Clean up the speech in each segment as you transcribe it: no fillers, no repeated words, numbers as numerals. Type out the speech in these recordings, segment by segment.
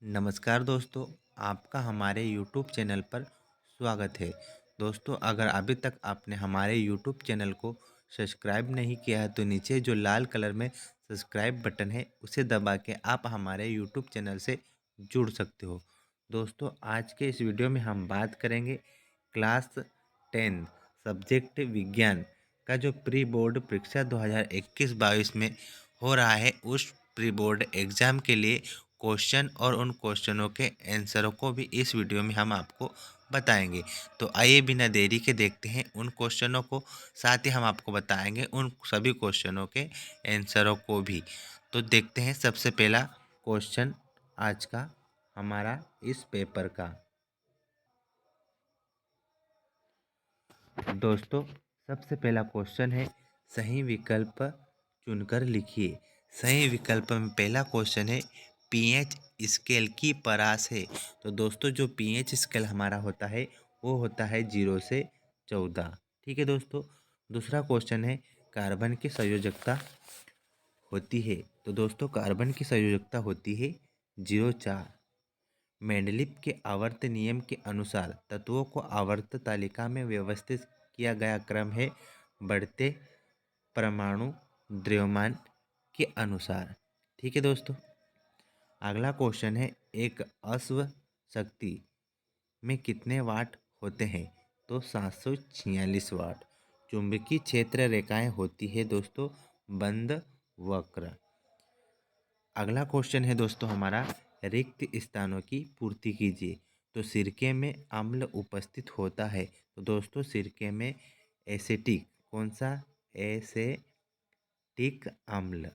नमस्कार दोस्तों, आपका हमारे YouTube चैनल पर स्वागत है। दोस्तों, अगर अभी तक आपने हमारे YouTube चैनल को सब्सक्राइब नहीं किया है तो नीचे जो लाल कलर में सब्सक्राइब बटन है उसे दबा के आप हमारे YouTube चैनल से जुड़ सकते हो। दोस्तों, आज के इस वीडियो में हम बात करेंगे क्लास 10 सब्जेक्ट विज्ञान का जो प्री बोर्ड परीक्षा 2021-22 में हो रहा है, उस प्री बोर्ड एग्ज़ाम के लिए क्वेश्चन और उन क्वेश्चनों के आंसरों को भी इस वीडियो में हम आपको बताएंगे। तो आइए बिना देरी के देखते हैं उन क्वेश्चनों को, साथ ही हम आपको बताएंगे उन सभी क्वेश्चनों के आंसरों को भी। तो देखते हैं सबसे पहला क्वेश्चन आज का हमारा इस पेपर का। दोस्तों, सबसे पहला क्वेश्चन है, सही विकल्प चुनकर लिखिए। सही विकल्प में पहला क्वेश्चन है, पीएच स्केल की परास है। तो दोस्तों, जो पीएच स्केल हमारा होता है वो होता है 0 से 14। ठीक है दोस्तों। दूसरा क्वेश्चन है, कार्बन की संयोजकता होती है। तो दोस्तों, कार्बन की संयोजकता होती है 0,4। मेंडलीव के आवर्त नियम के अनुसार तत्वों को आवर्त तालिका में व्यवस्थित किया गया क्रम है बढ़ते परमाणु द्रव्यमान के अनुसार। ठीक है दोस्तों। अगला क्वेश्चन है, एक अश्व शक्ति में कितने वाट होते हैं? तो 746 वाट। चुंबकीय क्षेत्र रेखाएं होती है दोस्तों बंद वक्र। अगला क्वेश्चन है दोस्तों हमारा, रिक्त स्थानों की पूर्ति कीजिए। तो सिरके में अम्ल उपस्थित होता है। तो दोस्तों, सिरके में एसेटिक, कौन सा? एसेटिक अम्ल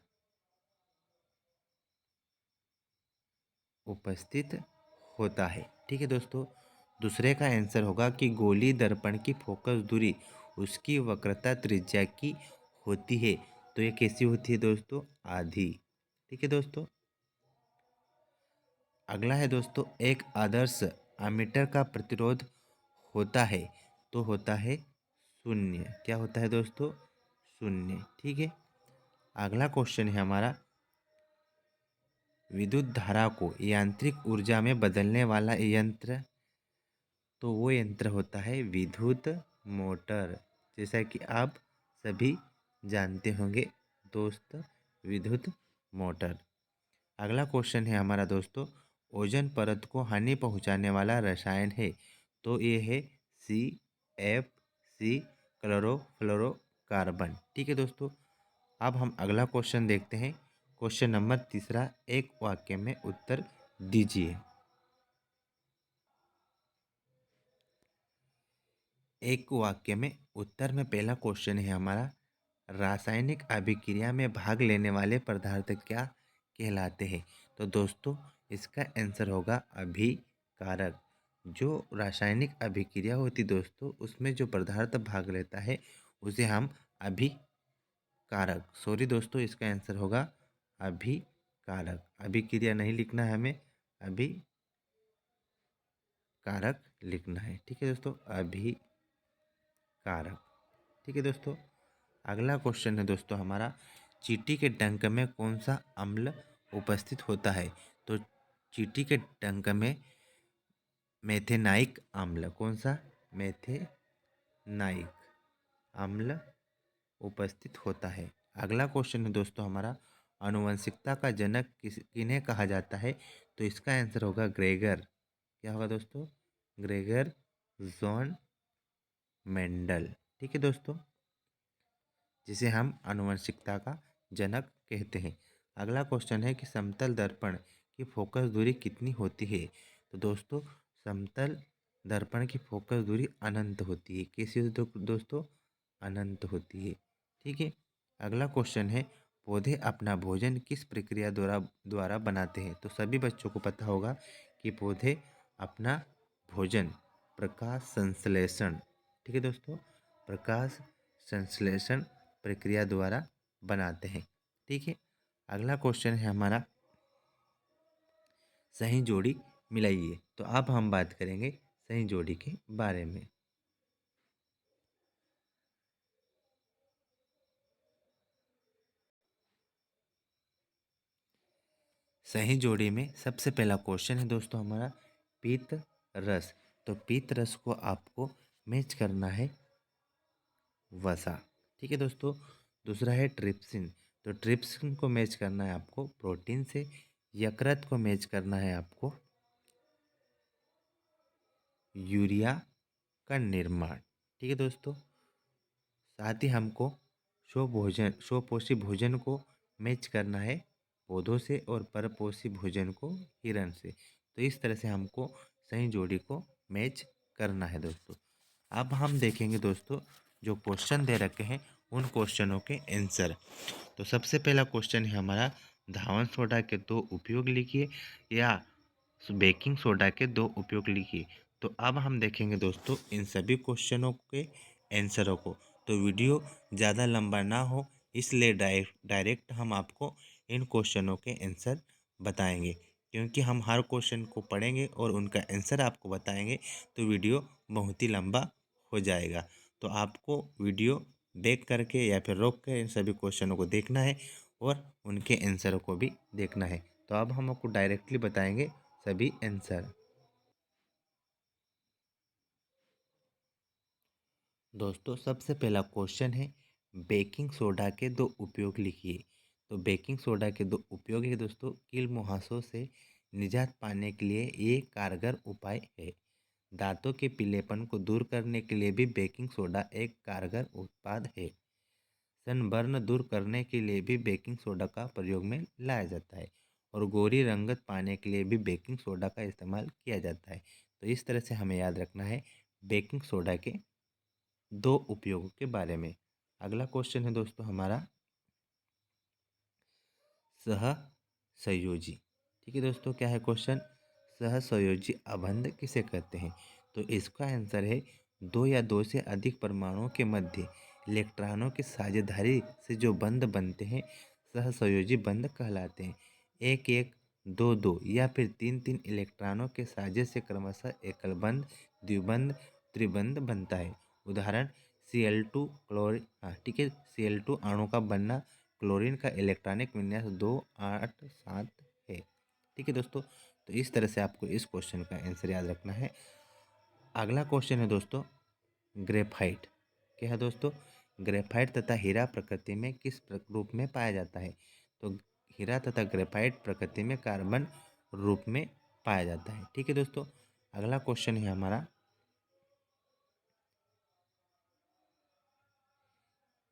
उपस्थित होता है। ठीक है दोस्तों। दूसरे का आंसर होगा कि गोली दर्पण की फोकस दूरी उसकी वक्रता त्रिज्या की होती है। तो ये कैसी होती है दोस्तों? आधी। ठीक है दोस्तों। अगला है दोस्तों, एक आदर्श एमीटर का प्रतिरोध होता है। तो होता है 0। क्या होता है दोस्तों? 0। ठीक है। अगला क्वेश्चन है हमारा, विद्युत धारा को यांत्रिक ऊर्जा में बदलने वाला यंत्र। तो वो यंत्र होता है विद्युत मोटर। जैसा कि आप सभी जानते होंगे दोस्त, विद्युत मोटर। अगला क्वेश्चन है हमारा दोस्तों, ओजोन परत को हानि पहुंचाने वाला रसायन है। तो ये है CFC, क्लोरोफ्लोरोकार्बन। ठीक है दोस्तों। अब हम अगला क्वेश्चन देखते हैं। क्वेश्चन नंबर तीसरा, एक वाक्य में उत्तर दीजिए। एक वाक्य में उत्तर में पहला क्वेश्चन है हमारा, रासायनिक अभिक्रिया में भाग लेने वाले पदार्थ क्या कहलाते हैं? तो दोस्तों, इसका आंसर होगा अभिकारक। जो रासायनिक अभिक्रिया होती दोस्तों, उसमें जो पदार्थ भाग लेता है उसे हम अभिकारक, सॉरी दोस्तों, इसका आंसर होगा अभिकारक। अभिक्रिया नहीं लिखना है हमें, अभिकारक लिखना है। ठीक है दोस्तों, अभिकारक। ठीक है दोस्तों। अगला क्वेश्चन है दोस्तों हमारा, चींटी के डंक में कौन सा अम्ल उपस्थित होता है? तो चींटी के डंक में मेथेनाइक अम्ल, कौन सा? मेथेनाइक अम्ल उपस्थित होता है। अगला क्वेश्चन है दोस्तों हमारा, आनुवंशिकता का जनक किन्हें कहा जाता है? तो इसका आंसर होगा ग्रेगर। क्या होगा दोस्तों? Gregor John Mendel. ठीक है दोस्तों, जिसे हम आनुवंशिकता का जनक कहते हैं। अगला क्वेश्चन है कि समतल दर्पण की फोकस दूरी कितनी होती है? तो दोस्तों, समतल दर्पण की फोकस दूरी अनंत होती है। कैसी होती है दोस्तों? अनंत होती है। ठीक है। अगला क्वेश्चन है, पौधे अपना भोजन किस प्रक्रिया द्वारा द्वारा बनाते हैं? तो सभी बच्चों को पता होगा कि पौधे अपना भोजन प्रकाश संश्लेषण, ठीक है दोस्तों, प्रकाश संश्लेषण प्रक्रिया द्वारा बनाते हैं। ठीक है। अगला क्वेश्चन है हमारा, सही जोड़ी मिलाइए। तो अब हम बात करेंगे सही जोड़ी के बारे में। सही जोड़ी में सबसे पहला क्वेश्चन है दोस्तों हमारा पीत रस। तो पीत रस को आपको मैच करना है वसा। ठीक है दोस्तों। दूसरा है ट्रिप्सिन। तो ट्रिप्सिन को मैच करना है आपको प्रोटीन से। यकृत को मैच करना है आपको यूरिया का निर्माण। ठीक है दोस्तों। साथ ही हमको स्वपोषी भोजन को मैच करना है पौधों से और परपोषी भोजन को हिरण से। तो इस तरह से हमको सही जोड़ी को मैच करना है दोस्तों। अब हम देखेंगे दोस्तों जो क्वेश्चन दे रखे हैं उन क्वेश्चनों के आंसर। तो सबसे पहला क्वेश्चन है हमारा धावन सोडा के दो उपयोग लिखिए या बेकिंग सोडा के दो उपयोग लिखिए। तो अब हम देखेंगे दोस्तों इन सभी क्वेश्चनों के आंसरों को। तो वीडियो ज़्यादा लंबा ना हो इसलिए डायरेक्ट हम आपको इन क्वेश्चनों के आंसर बताएंगे, क्योंकि हम हर क्वेश्चन को पढ़ेंगे और उनका आंसर आपको बताएंगे तो वीडियो बहुत ही लंबा हो जाएगा। तो आपको वीडियो बैक करके या फिर रोक कर इन सभी क्वेश्चनों को देखना है और उनके आंसरों को भी देखना है। तो अब हम आपको डायरेक्टली बताएंगे सभी आंसर। दोस्तों सबसे पहला क्वेश्चन है बेकिंग सोडा के दो उपयोग लिखिए। तो बेकिंग सोडा के दो उपयोग है दोस्तों कील मुहासों से निजात पाने के लिए ये कारगर उपाय है। दांतों के पीलेपन को दूर करने के लिए भी बेकिंग सोडा एक कारगर उत्पाद है। सनबर्न दूर करने के लिए भी बेकिंग सोडा का प्रयोग में लाया जाता है और गोरी रंगत पाने के लिए भी बेकिंग सोडा का इस्तेमाल किया जाता है। तो इस तरह से हमें याद रखना है बेकिंग सोडा के दो उपयोगों के बारे में। अगला क्वेश्चन है दोस्तों हमारा सह संयोजी। ठीक है दोस्तों, क्या है क्वेश्चन? सह संयोजी अबंध किसे कहते हैं? तो इसका आंसर है दो या दो से अधिक परमाणुओं के मध्य इलेक्ट्रॉनों की साझेदारी से जो बंध बनते हैं सह संयोजी बंध कहलाते हैं। एक एक, दो दो या फिर तीन तीन इलेक्ट्रॉनों के साझे से क्रमशः एकल बंध, द्विबंध, त्रिबंध बनता है। उदाहरण Cl2 क्लोरीन। हाँ ठीक है, Cl2 अणु का बनना, क्लोरीन का इलेक्ट्रॉनिक विन्यास 287 है। ठीक है दोस्तों। तो इस तरह से आपको इस क्वेश्चन का आंसर याद रखना है। अगला क्वेश्चन है दोस्तों ग्रेफाइट। क्या है दोस्तों? ग्रेफाइट तथा हीरा प्रकृति में किस रूप में पाया जाता है? तो हीरा तथा ग्रेफाइट प्रकृति में कार्बन रूप में पाया जाता है। ठीक है दोस्तों। अगला क्वेश्चन है हमारा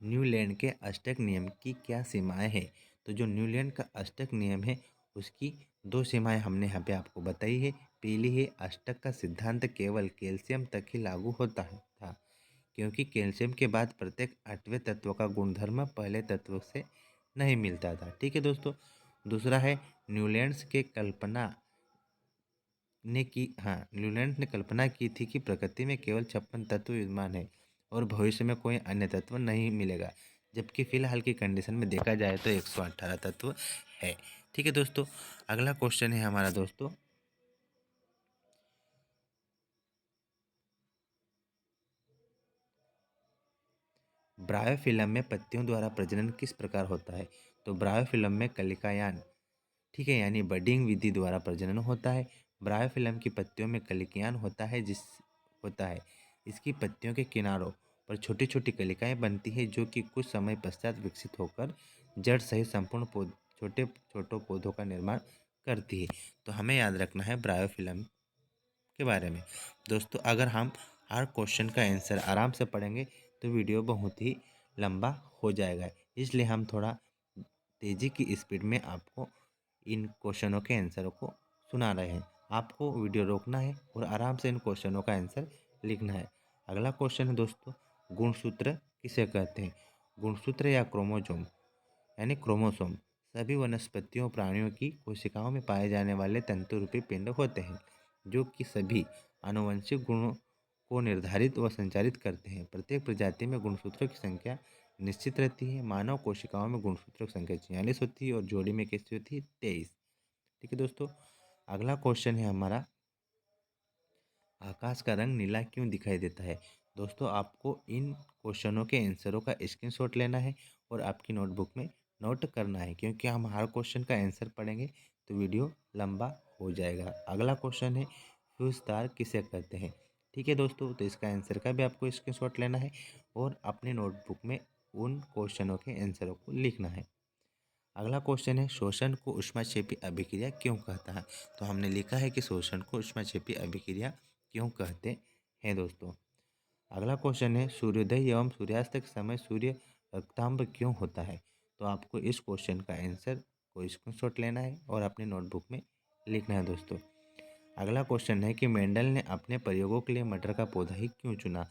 न्यूलैंड के अष्टक नियम की क्या सीमाएं हैं? तो जो न्यूलैंड का अष्टक नियम है उसकी दो सीमाएं हमने यहाँ पे आपको बताई है। पहली है अष्टक का सिद्धांत केवल कैल्शियम तक ही लागू होता है था, क्योंकि कैल्शियम के बाद प्रत्येक आठवें तत्व का गुणधर्म पहले तत्व से नहीं मिलता था। ठीक है दोस्तों। दूसरा है न्यूलैंड्स के कल्पना न्यूलैंड ने कल्पना की थी कि प्रकृति में केवल 56 तत्व विद्यमान है और भविष्य में कोई अन्य तत्व नहीं मिलेगा, जबकि फिलहाल की कंडीशन में देखा जाए तो 118 तत्व है। ठीक है दोस्तों। अगला क्वेश्चन है हमारा दोस्तों ब्रायोफिल्म में पत्तियों द्वारा प्रजनन किस प्रकार होता है? तो ब्रायोफिल्म में कलिकायान, ठीक है, यानी बडिंग विधि द्वारा प्रजनन होता है। ब्रायोफिल्म की पत्तियों में कलिकायान होता है। इसकी पत्तियों के किनारों पर छोटी छोटी कलिकाएं बनती है जो कि कुछ समय पश्चात विकसित होकर जड़ सहित संपूर्ण छोटे छोटे पौधों का निर्माण करती है। तो हमें याद रखना है ब्रायोफिल्म के बारे में। दोस्तों अगर हम हर क्वेश्चन का आंसर आराम से पढ़ेंगे तो वीडियो बहुत ही लंबा हो जाएगा, इसलिए हम थोड़ा तेज़ी की स्पीड में आपको इन क्वेश्चनों के आंसरों को सुना रहे हैं। आपको वीडियो रोकना है और आराम से इन क्वेश्चनों का आंसर लिखना है। अगला क्वेश्चन है दोस्तों गुणसूत्र किसे कहते हैं? गुणसूत्र या क्रोमोजोम यानी क्रोमोसोम सभी वनस्पतियों प्राणियों की कोशिकाओं में पाए जाने वाले तंतुरूपी पिंड होते हैं जो कि सभी आनुवंशिक गुणों को निर्धारित व संचारित करते हैं। प्रत्येक प्रजाति में गुणसूत्रों की संख्या निश्चित रहती है। मानव कोशिकाओं में गुणसूत्रों की संख्या 46 होती है और जोड़ी में कैसी होती है? 23। ठीक है दोस्तों। अगला क्वेश्चन है हमारा आकाश का रंग नीला क्यों दिखाई देता है? दोस्तों आपको इन क्वेश्चनों के आंसरों का स्क्रीनशॉट लेना है और आपकी नोटबुक में नोट करना है, क्योंकि हम हर क्वेश्चन का आंसर पढ़ेंगे तो वीडियो लंबा हो जाएगा। अगला क्वेश्चन है फ्यूज तार किसे कहते हैं। ठीक है दोस्तों, तो इसका आंसर का भी आपको स्क्रीनशॉट लेना है और अपने नोटबुक में उन क्वेश्चनों के आंसरों को लिखना है। अगला क्वेश्चन है शोषण को ऊष्माक्षेपी अभिक्रिया क्यों कहता है। तो हमने लिखा है कि शोषण को ऊष्माक्षेपी अभिक्रिया क्यों कहते हैं दोस्तों। अगला क्वेश्चन है सूर्योदय एवं सूर्यास्त के समय सूर्य रक्तांब क्यों होता है। तो आपको इस क्वेश्चन का आंसर को स्क्रीनशॉट लेना है और अपने नोटबुक में लिखना है दोस्तों। अगला क्वेश्चन है कि मेंडल ने अपने प्रयोगों के लिए मटर का पौधा ही क्यों चुना।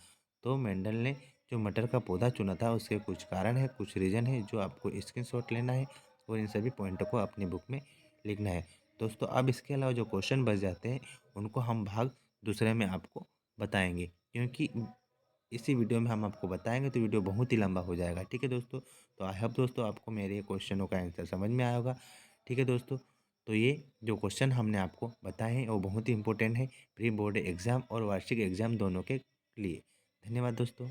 तो मेंडल ने जो मटर का पौधा चुना था उसके कुछ कारण है, कुछ रीज़न है जो आपको स्क्रीनशॉट लेना है और इन सभी पॉइंटों को अपनी बुक में लिखना है दोस्तों। अब इसके अलावा जो क्वेश्चन बच जाते हैं उनको हम भाग दूसरे में आपको बताएंगे, क्योंकि इसी वीडियो में हम आपको बताएंगे तो वीडियो बहुत ही लंबा हो जाएगा। ठीक है दोस्तों, तो आई होप दोस्तों आपको मेरे क्वेश्चनों का आंसर समझ में आया होगा। ठीक है दोस्तों, तो ये जो क्वेश्चन हमने आपको बताए हैं वो बहुत ही इंपॉर्टेंट है प्री बोर्ड एग्ज़ाम और वार्षिक एग्ज़ाम दोनों के लिए। धन्यवाद दोस्तों।